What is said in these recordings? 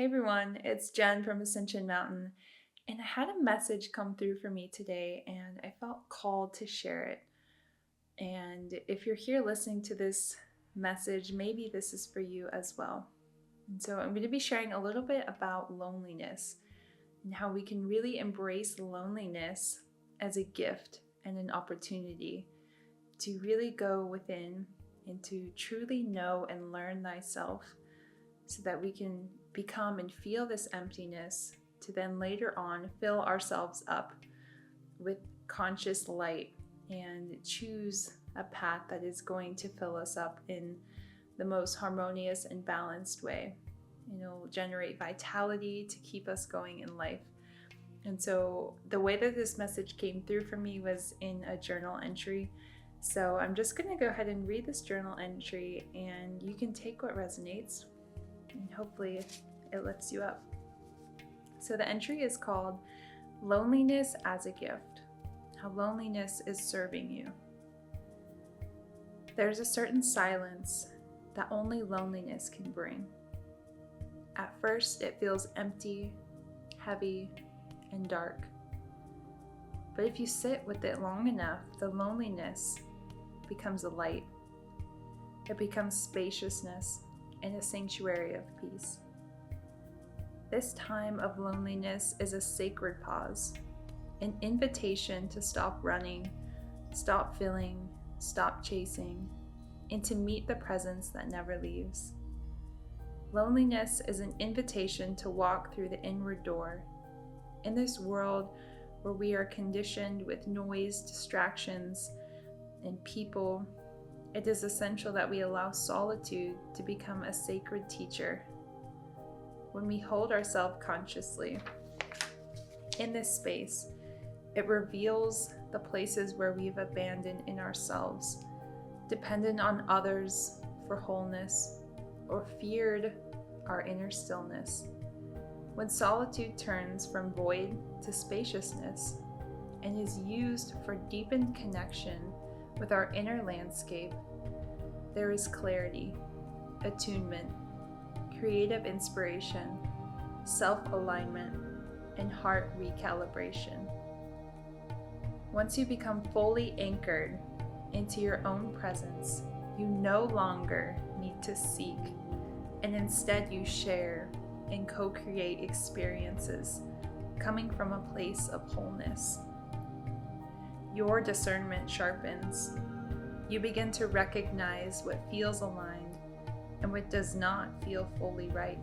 Hey everyone, it's Jen from Ascension Mountain, and I had a message come through for me today, and I felt called to share it. And if you're here listening to this message, maybe this is for you as well. And so I'm going to be sharing a little bit about loneliness and how we can really embrace loneliness as a gift and an opportunity to really go within and to truly know and learn thyself so that we can become and feel this emptiness to then later on fill ourselves up with conscious light and choose a path that is going to fill us up in the most harmonious and balanced way. It'll generate vitality to keep us going in life. And so the way that this message came through for me was in a journal entry. So I'm just going to go ahead and read this journal entry, and you can take what resonates and hopefully it lifts you up. So the entry is called Loneliness as a Gift, how loneliness is serving you. There's a certain silence that only loneliness can bring. At first it feels empty, heavy, and dark. But if you sit with it long enough, the loneliness becomes a light. It becomes spaciousness and a sanctuary of peace. This time of loneliness is a sacred pause, an invitation to stop running, stop feeling, stop chasing, and to meet the presence that never leaves. Loneliness is an invitation to walk through the inward door. In this world where we are conditioned with noise, distractions, and people, it is essential that we allow solitude to become a sacred teacher. When we hold ourselves consciously in this space, it reveals the places where we've abandoned in ourselves, dependent on others for wholeness, or feared our inner stillness. When solitude turns from void to spaciousness and is used for deepened connection with our inner landscape, there is clarity, attunement, creative inspiration, self-alignment, and heart recalibration. Once you become fully anchored into your own presence, you no longer need to seek, and instead you share and co-create experiences coming from a place of wholeness. Your discernment sharpens. You begin to recognize what feels aligned and what does not feel fully right.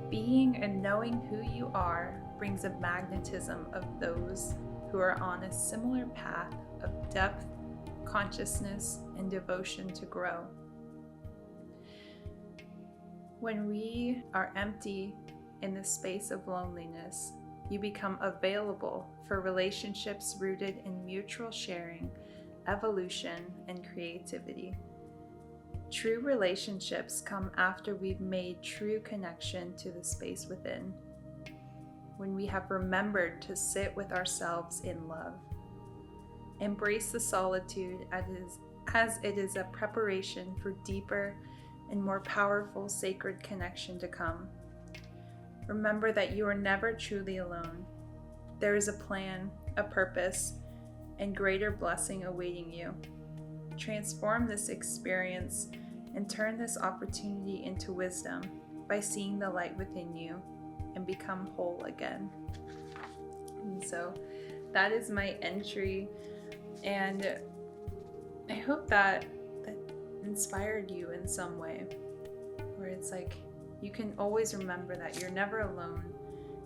Being and knowing who you are brings a magnetism of those who are on a similar path of depth, consciousness, and devotion to grow. When we are empty in the space of loneliness, you become available for relationships rooted in mutual sharing, evolution, and creativity. True relationships come after we've made true connection to the space within, when we have remembered to sit with ourselves in love. Embrace the solitude as it is a preparation for deeper and more powerful sacred connection to come. Remember that you are never truly alone. There is a plan, a purpose, and greater blessing awaiting you. Transform this experience and turn this opportunity into wisdom by seeing the light within you and become whole again. And so that is my entry, and I hope that inspired you in some way, where it's like you can always remember that you're never alone,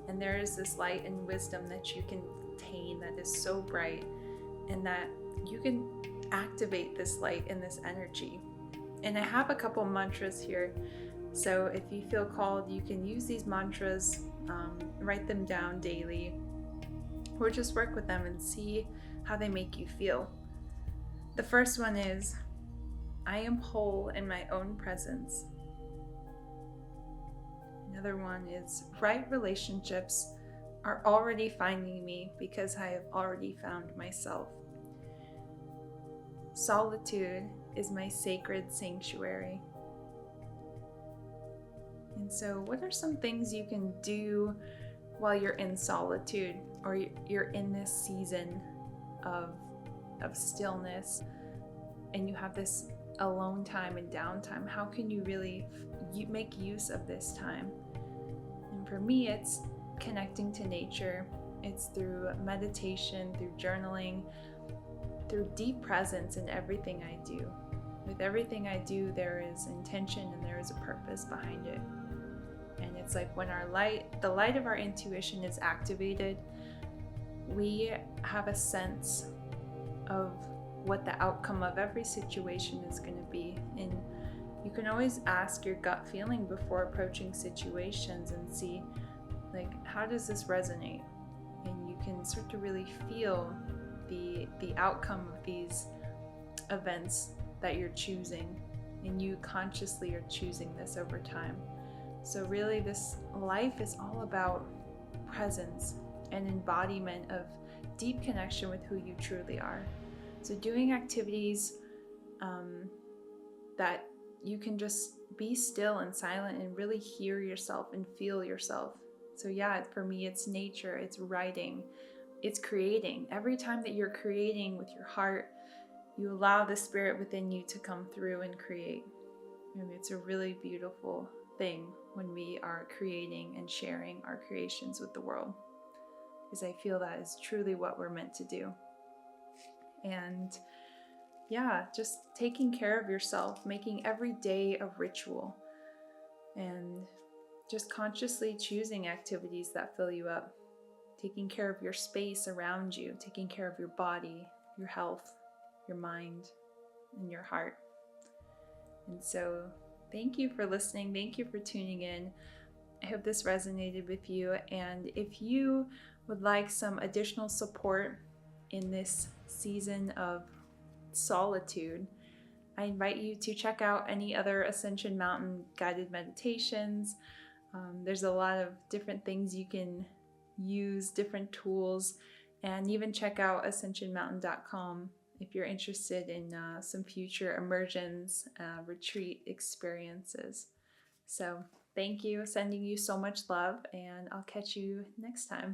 and there is this light and wisdom that you can attain that is so bright, and that you can activate this light and this energy. And I have a couple mantras here, so if you feel called, you can use these mantras, write them down daily, or just work with them and see how they make you feel. The first one is, I am whole in my own presence. Another one is, right relationships are already finding me because I have already found myself. Solitude is my sacred sanctuary. And so, what are some things you can do while you're in solitude, or you're in this season of stillness, and you have this alone time and downtime? How can you really make use of this time? And for me, it's connecting to nature. It's through meditation, through journaling, through deep presence in everything I do. With everything I do, there is intention and there is a purpose behind it. And it's like when the light of our intuition is activated, we have a sense of what the outcome of every situation is going to be. And you can always ask your gut feeling before approaching situations and see, like, how does this resonate? And you can start to really feel the outcome of these events that you're choosing, and you consciously are choosing this over time. So really, this life is all about presence and embodiment of deep connection with who you truly are. So doing activities that you can just be still and silent and really hear yourself and feel yourself. So yeah, for me, it's nature, it's writing, it's creating. Every time that you're creating with your heart, you allow the spirit within you to come through and create. And it's a really beautiful thing when we are creating and sharing our creations with the world, because I feel that is truly what we're meant to do. And yeah, just taking care of yourself, making every day a ritual, and just consciously choosing activities that fill you up, taking care of your space around you, taking care of your body, your health, your mind, and your heart. And so thank you for listening. Thank you for tuning in. I hope this resonated with you. And if you would like some additional support in this season of solitude, I invite you to check out any other Ascension Mountain guided meditations. There's a lot of different things you can use, different tools, and even check out ascensionmountain.com if you're interested in some future immersions, retreat experiences. So thank you, sending you so much love, and I'll catch you next time.